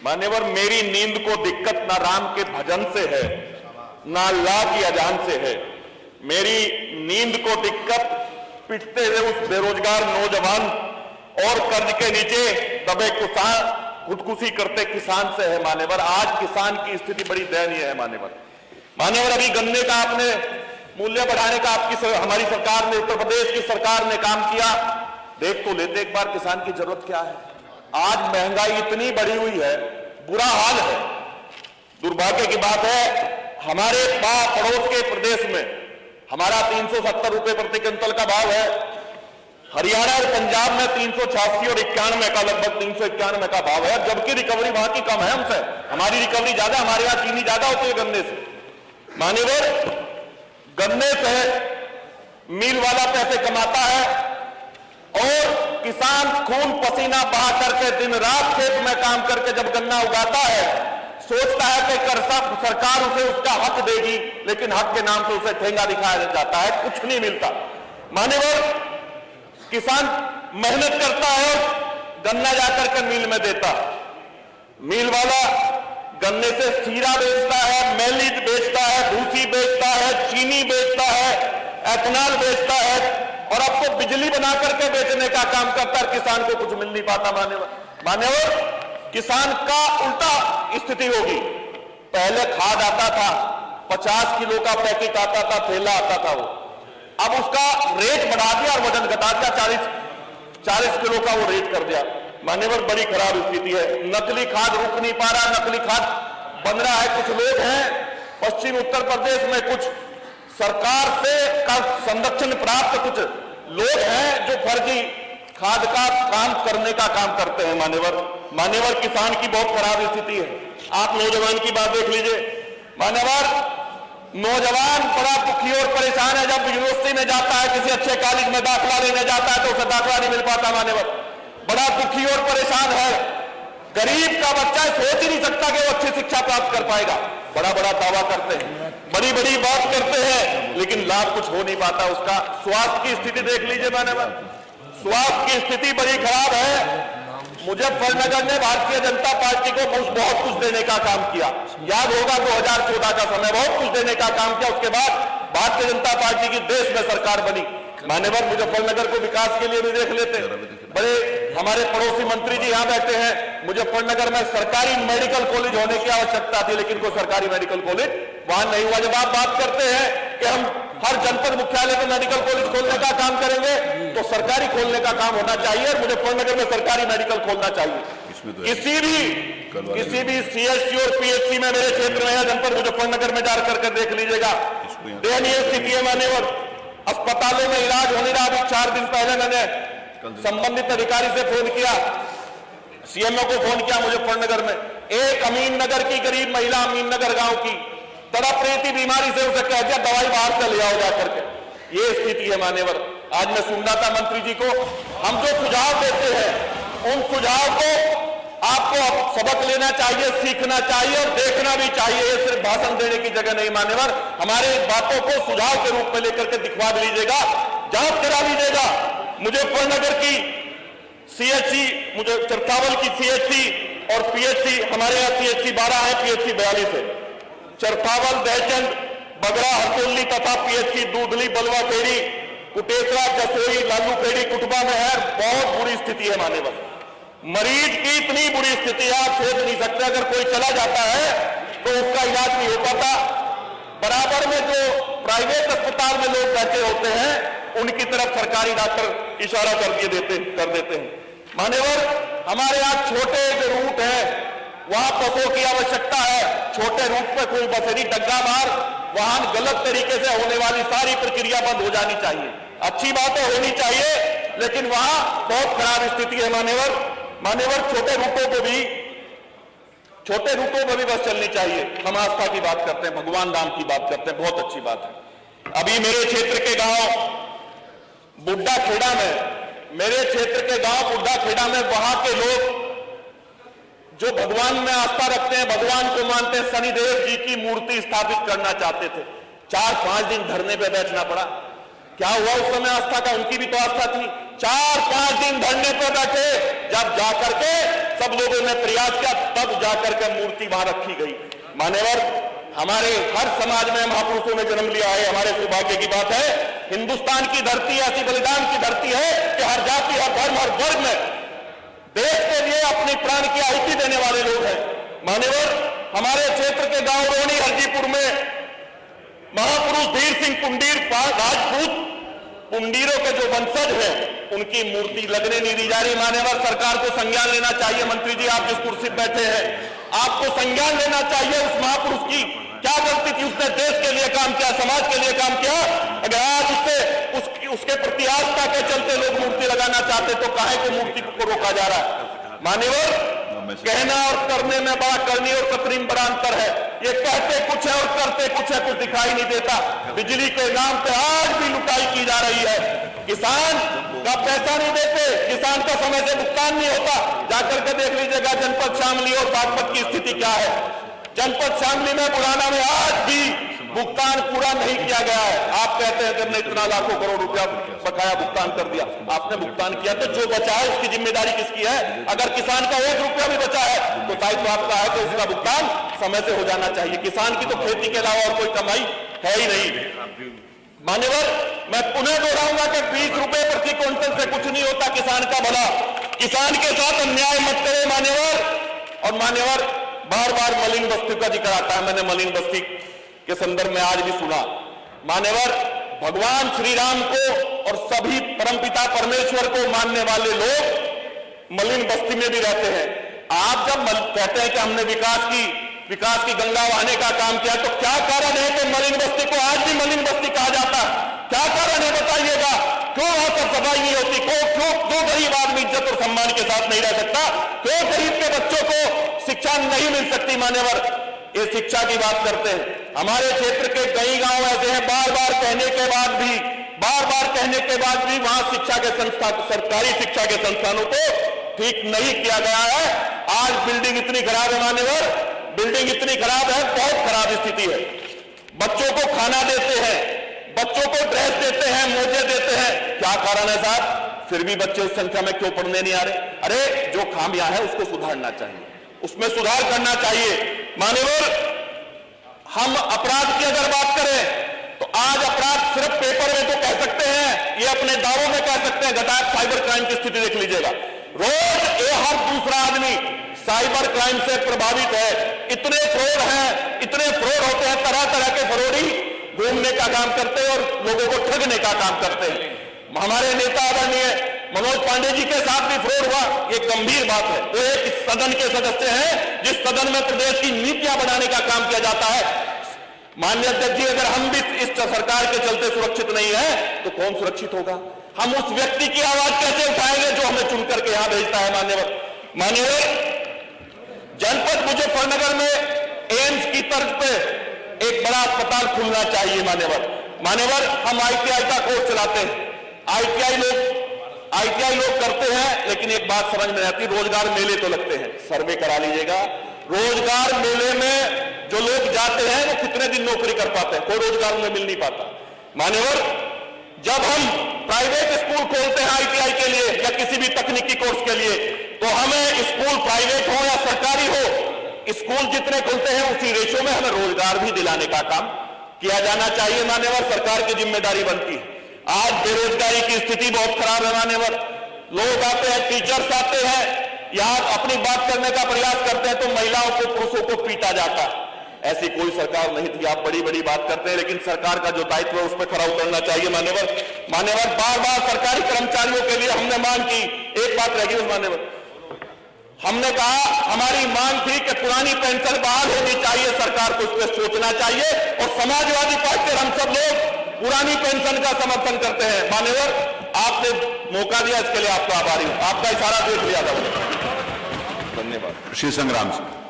मान्यवर, मेरी नींद को दिक्कत ना राम के भजन से है, ना अल्लाह की अजान से है। मेरी नींद को दिक्कत पिटते हुए उस बेरोजगार नौजवान और कर्ज के नीचे दबे किसान, खुदकुशी करते किसान से है। मान्यवर, आज किसान की स्थिति बड़ी दयनीय है। मान्यवर, अभी गन्ने का आपने मूल्य बढ़ाने का हमारी सरकार ने, उत्तर प्रदेश की सरकार ने काम किया। देख तो लेते एक बार किसान की जरूरत क्या है। आज महंगाई इतनी बढ़ी हुई है, बुरा हाल है। दुर्भाग्य की बात है, हमारे पड़ोस के प्रदेश में हमारा 370 रुपए प्रति क्विंटल का भाव है। हरियाणा और पंजाब में 386 और 91 का, लगभग 391 का भाव है, जबकि रिकवरी वहां की कम है हमसे। हमारी रिकवरी ज्यादा, हमारे यहां चीनी ज्यादा होती है गन्ने से। मान्यवर, गन्ने से मिल वाला पैसे कमाता है और किसान खून पसीना बहा करके दिन रात खेत में काम करके जब गन्ना उगाता है, सोचता है कि सरकार उसे उसका हक देगी, लेकिन हक के नाम पर उसे ठेंगा दिखाया जाता है, कुछ नहीं मिलता। मान्यवर, किसान मेहनत करता है और गन्ना जाकर के मिल में देता। मिल वाला गन्ने से शीरा बेचता है, मैली बेचता है, भूसी बेचता है, चीनी बेचता है, एथेनॉल बेचता है और अब तो बिजली बना करके बेचने का काम करता है। किसान को कुछ मिल नहीं पाता। मान्यवर, किसान का उल्टा स्थिति होगी। पहले खाद आता था, 50 किलो का पैकेट आता था, थैला आता था वो, अब उसका रेट बढ़ा दिया और वजन घटा दिया, 40 किलो का वो रेट कर दिया। मान्यवर, बड़ी खराब स्थिति है। नकली खाद रुक नहीं पा रहा, नकली खाद बन रहा है। कुछ लोग हैं पश्चिम उत्तर प्रदेश में, कुछ सरकार से का संरक्षण प्राप्त कुछ लोग हैं जो फर्जी खाद का काम करने का काम करते हैं। मान्यवर, किसान की बहुत खराब स्थिति है। आप नौजवान की बात देख लीजिए। मान्यवर, नौजवान बड़ा दुखी और परेशान है। जब यूनिवर्सिटी में जाता है, किसी अच्छे कॉलेज में दाखिला लेने जाता है तो उसे दाखिला नहीं मिल पाता। मान्यवर, बड़ा दुखी और परेशान है। गरीब का बच्चा सोच ही नहीं सकता कि वो अच्छी शिक्षा प्राप्त कर पाएगा। बड़ा बड़ा दावा करते हैं, बड़ी बड़ी बात करते हैं, लेकिन लाभ कुछ हो नहीं पाता। उसका स्वास्थ्य की स्थिति देख लीजिए। मान्यवर, स्वास्थ्य की स्थिति बड़ी खराब है। मुजफ्फरनगर ने भारतीय जनता पार्टी को बहुत कुछ देने का काम किया। याद होगा 2014 का समय, बहुत कुछ देने का काम किया। उसके बाद भारतीय जनता पार्टी की देश में सरकार बनी। मान्यवर, मुजफ्फरनगर को विकास के लिए भी देख लेते। बड़े हमारे पड़ोसी मंत्री जी यहां बैठे हैं। मुजफ्फरनगर में सरकारी मेडिकल कॉलेज होने की आवश्यकता थी, लेकिन कोई सरकारी मेडिकल कॉलेज वहां नहीं हुआ। जब आप बात करते हैं कि हम हर जनपद मुख्यालय में मेडिकल कॉलेज खोलने का काम करेंगे, तो सरकारी खोलने का काम होना चाहिए और मुजफ्फरनगर में सरकारी मेडिकल खोलना चाहिए। किसी भी सीएचसी और पीएचसी में मेरे क्षेत्र में है, जनपद मुजफ्फरनगर में जाकर के देख लीजिएगा, दयनीय स्थिति है। मान्यवर, अस्पतालों में इलाज होने रहा। अभी 4 दिन पहले मैंने संबंधित अधिकारी से फोन किया, सीएमओ को फोन किया मुजफ्फरनगर में। एक अमीन नगर की गरीब महिला, अमीन नगर गांव की, तड़प रही थी बीमारी से, उसे कह दिया दवाई बाहर से ले आओ जाकर के। ये स्थिति है। मान्यवर, आज मैं सुन रहा था मंत्री जी को, हम जो सुझाव देते हैं उन सुझाव को आपको सबक लेना चाहिए, सीखना चाहिए और देखना भी चाहिए। ये सिर्फ भाषण देने की जगह नहीं। मान्यवर, हमारे बातों को सुझाव के रूप में लेकर के दिखवा भी लीजिएगा, जांच करा लीजिएगा। मुजफ्फरनगर की सीएचसी, मुझे चरथावल की सीएचसी और पीएचसी, हमारे यहाँ सीएचसी 12 है, पीएचसी 42 है। चरथावल, दहचंद, बगरा, हरसोली तथा पीएचसी दूधली, बलवा खेड़ी, कुटेसरा, जसोई, लालू खेड़ी, कुटुबा में है। बहुत बुरी स्थिति है। मान्यवर, मरीज की इतनी बुरी स्थिति है, आप सोच नहीं सकते। अगर कोई चला जाता है तो उसका इलाज नहीं हो पाता। बराबर में जो प्राइवेट अस्पताल में लोग बैठे होते हैं, उनकी तरफ सरकारी डॉक्टर इशारा कर देते हैं। मान्यवर, हमारे यहाँ छोटे जो रूट है वहां बसों की आवश्यकता है। छोटे रूट पे कोई बस नहीं, डग्गा मार वाहन गलत तरीके से होने वाली सारी प्रक्रिया बंद हो जानी चाहिए। अच्छी बातें होनी चाहिए, लेकिन वहां बहुत खराब स्थिति है। मान्यवर, छोटे रूटों पर भी बस चलनी चाहिए। हम आस्था की बात करते हैं, भगवान राम की बात करते हैं, बहुत अच्छी बात है। अभी मेरे क्षेत्र के गांव बुड्ढा खेड़ा में वहां के लोग जो भगवान में आस्था रखते हैं, भगवान को मानते हैं, शनिदेव जी की मूर्ति स्थापित करना चाहते थे। 4-5 दिन धरने पे बैठना पड़ा। क्या हुआ उस समय आस्था का? उनकी भी तो आस्था थी। 4-5 दिन धरने पर बैठे, जब जाकर के सब लोगों ने प्रयास किया, तब जाकर के मूर्ति वहां रखी गई। मान्यवर, हमारे हर समाज में महापुरुषों ने जन्म लिया है, हमारे सौभाग्य की बात है। हिंदुस्तान की धरती ऐसी बलिदान की धरती है कि हर जाति, हर धर्म, हर वर्ग में देश के लिए अपने प्राण की आहुति देने वाले लोग हैं। मान्यवर, हमारे क्षेत्र के गांव रोहनी हरजीपुर में महापुरुष धीर सिंह पुंडीर राजपूत पुंडीरों के जो वंशज हैं, उनकी मूर्ति लगने नहीं दी जा रही। मान्यवर, सरकार को संज्ञान लेना चाहिए। मंत्री जी, आप जिस कुर्सी पर बैठे हैं, आपको संज्ञान लेना चाहिए उस महापुरुष की। क्या गलती थी? उसने देश के लिए काम किया, समाज के लिए काम किया। अगर आज उसके प्रति आस्था के चलते लोग मूर्ति लगाना चाहते तो काहे को मूर्ति को रोका जा रहा है? मान्यवर, कहना और करने में बड़ा करनी और कतरीन बड़ा अंतर है। ये कहते कुछ है और करते कुछ है, कुछ दिखाई नहीं देता। बिजली के नाम पे आज भी लुटाई की जा रही है। किसान का पैसा नहीं देते, किसान का समय से भुगतान नहीं होता। जाकर के देख लीजिएगा जनपद शामली और बागपत की स्थिति क्या है। जनपद शामली में, बुढ़ाना में आज भी भुगतान पूरा नहीं किया गया है। आप कहते हैं कि हमने इतना लाखों करोड़ रुपया बकाया भुगतान कर दिया। आपने भुगतान किया तो जो बचा है उसकी जिम्मेदारी किसकी है? अगर किसान का 1 रुपया भी बचा है तो दायित्व आपका है कि उसका भुगतान समय से हो जाना चाहिए। किसान की तो खेती के अलावा और कोई कमाई है ही नहीं। मान्यवर, मैं पुनः दोहराऊंगा कि 20 रुपए प्रति क्विंटल से कुछ नहीं होता किसान का भला। किसान के साथ अन्याय मत करें मान्यवर। और मान्यवर, बार बार मलिन बस्ती का जिक्र आता है, मैंने मलिन बस्ती के संदर्भ में आज भी सुना। मान्यवर, भगवान श्री राम को और सभी परमपिता परमेश्वर को मानने वाले लोग मलिन बस्ती में भी रहते हैं। आप जब कहते हैं कि हमने विकास की गंगा बहाने का काम किया, तो क्या कारण है कि मलिन बस्ती को आज भी मलिन बस्ती कहा जाता? क्या कारण है बताइएगा? क्यों वहां पर सफाई नहीं होती? क्यों गरीब आदमी इज्जत और सम्मान के साथ नहीं रह सकता? क्यों गरीब के बच्चों को शिक्षा नहीं मिल सकती? मान्यवर, ये शिक्षा की बात करते हैं। हमारे क्षेत्र के कई गांव ऐसे हैं, बार बार कहने के बाद भी वहां शिक्षा के संस्था, सरकारी शिक्षा के संस्थानों को ठीक नहीं किया गया है। आज बिल्डिंग इतनी खराब है मान्यवर, बिल्डिंग इतनी खराब है, बहुत खराब स्थिति है। बच्चों को खाना देते हैं, बच्चों को ड्रेस देते हैं, मोजे देते हैं। क्या कारण है साहब? फिर भी बच्चे उस संख्या में क्यों पढ़ने नहीं आ रहे? अरे, जो खामियां है उसको सुधारना चाहिए, उसमें सुधार करना चाहिए। मान्यवर, हम अपराध की अगर बात करें तो आज अपराध सिर्फ पेपर में तो कह सकते हैं, ये अपने दावों में कह सकते हैं। घटात साइबर क्राइम की स्थिति देख लीजिएगा। रोज हर दूसरा आदमी साइबर क्राइम से प्रभावित है। इतने फ्रॉड हैं, इतने फ्रॉड होते हैं, तरह तरह के फरोड़ी घूमने का काम करते हैं और लोगों को ठगने का काम करते हैं। हमारे नेता आदरणीय मनोज पांडे जी के साथ भी फ्रॉड हुआ, ये गंभीर बात है। वो एक सदन के सदस्य हैं जिस सदन में प्रदेश की नीतियां बनाने का काम किया जाता है। माननीय अध्यक्ष जी, अगर हम भी इस सरकार के चलते सुरक्षित नहीं है तो कौन सुरक्षित होगा? हम उस व्यक्ति की आवाज कैसे उठाएंगे जो हमें चुन करके यहां भेजता है? मान्यवर, जनपद मुजफ्फरनगर में एम्स की तर्ज पे एक बड़ा अस्पताल खुलना चाहिए। मान्यवर, हम ITI का कोर्स चलाते हैं। ITI लोग करते हैं, लेकिन एक बात समझ में आती, रोजगार मेले तो लगते हैं। सर्वे करा लीजिएगा, रोजगार मेले में जो लोग जाते हैं वो कितने दिन नौकरी कर पाते हैं? कोई रोजगार उन्हें मिल नहीं पाता। मान्यवर, जब हम प्राइवेट स्कूल खोलते हैं ITI के लिए या किसी भी तकनीकी कोर्स के लिए, तो हमें स्कूल प्राइवेट हो या सरकारी हो, स्कूल जितने खुलते हैं उसी रेशो में हमें रोजगार भी दिलाने का काम किया जाना चाहिए। मान्यवर, सरकार की जिम्मेदारी बनती है। आज बेरोजगारी की स्थिति बहुत खराब है। मान्यवर, लोग आते हैं, टीचर्स आते हैं, यहां अपनी बात करने का प्रयास करते हैं तो महिलाओं को, पुरुषों को पीटा जाता है। ऐसी कोई सरकार नहीं थी। आप बड़ी बड़ी बात करते हैं, लेकिन सरकार का जो दायित्व है उस पर खरा उतरना चाहिए। मान्यवर, बार बार सरकारी कर्मचारियों के लिए हमने मांग की। एक बात रह गई मान्यवर, हमने कहा, हमारी मांग थी कि पुरानी पेंशन बहाल होनी चाहिए, सरकार को इस पर सोचना चाहिए। और समाजवादी पार्टी हम सब लोग पुरानी पेंशन का समर्थन करते हैं। मान्यवर, आपने मौका दिया, इसके लिए आपका आभारी हूं। आपका इशारा देख लिया था। धन्यवाद। श्री संग्राम सिंह।